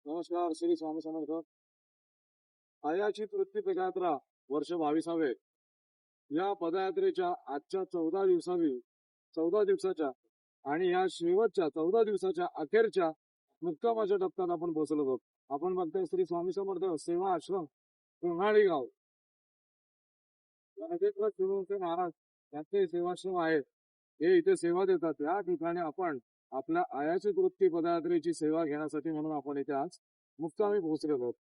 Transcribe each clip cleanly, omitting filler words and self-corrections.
नमस्कार, श्री स्वामी समर्थ. आयाची तृप्ती पदयात्रा वर्ष 22वे. या पदयात्रेच्या आजच्या 14 दिवसाच्या आणि या शेवटच्या 14 दिवसाच्या अखेरच्या मुक्कामाच्या टप्प्यात आपण पोहोचलो आहोत. आपण बघताय श्री स्वामी समर्थ सेवा आश्रम कोंढाळी गाव. गणेश्वर शिवसे महाराज यांचे सेवाश्रम आहेत. हे इथे सेवा देतात. या ठिकाणी आपण आपल्या आयाची तृप्ती पदयात्रेची सेवा घेण्यासाठी म्हणून आपण इथे आज मुक्कामी पोहोचलेलो आहोत.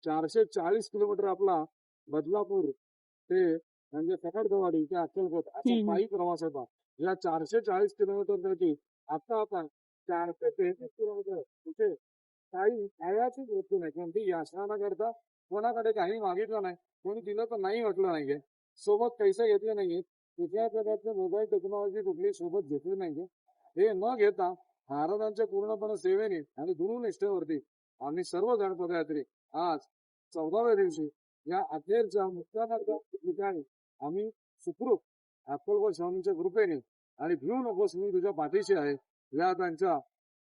440 किलोमीटर आपला बदलापूर ते म्हणजे सकटगवाडी ते अक्कलकोट असा पायी प्रवास होता. या 440 किलोमीटरपैकी आता आपण 433 किलोमीटर तिथे काही आयाची वस्तू नाही, कोणती याचना करता कोणाकडे काही मागितलं नाही, कोणी दिलं तर नाही वाटलं नाहीये, सोबत पैसे घेतले नाहीये, कुठल्याही प्रकारचे मोबाईल टेक्नॉलॉजी कुठली सोबत घेतली नाहीये. हे न घेता महाराजांच्या पूर्णपणे सेवेने आणि गुरुनिष्ठेवरती आम्ही सर्वजण पदयात्री आज 14व्या दिवशी या अखेरच्या मुक्कामाच्या ठिकाणी आम्ही सुखरूप अक्कलकोट स्वामींच्या कृपेने आणि भिवू नकोस मी तुझ्या पाठीशी आहे या त्यांच्या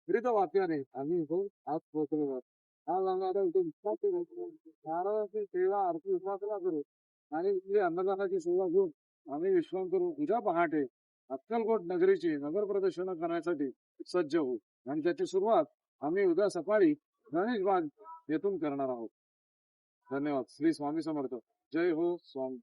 प्रीत वाक्याने आम्ही इथून आज पोहोचलो आहोत. आज आम्ही आता इथे विश्वास करू, महाराजांची सेवा आरती उपासना करू आणि इथली अन्नदानाची सेवा घेऊन आम्ही विश्राम करू. उद्या पहाटे अक्कलकोट नगरीची नगर प्रदक्षिणा करण्यासाठी सज्ज होऊ आणि त्याची सुरुवात आम्ही उद्या सकाळी गणेशबाग येथून करणार आहोत. धन्यवाद. श्री स्वामी समर्थ. जय हो स्वामी.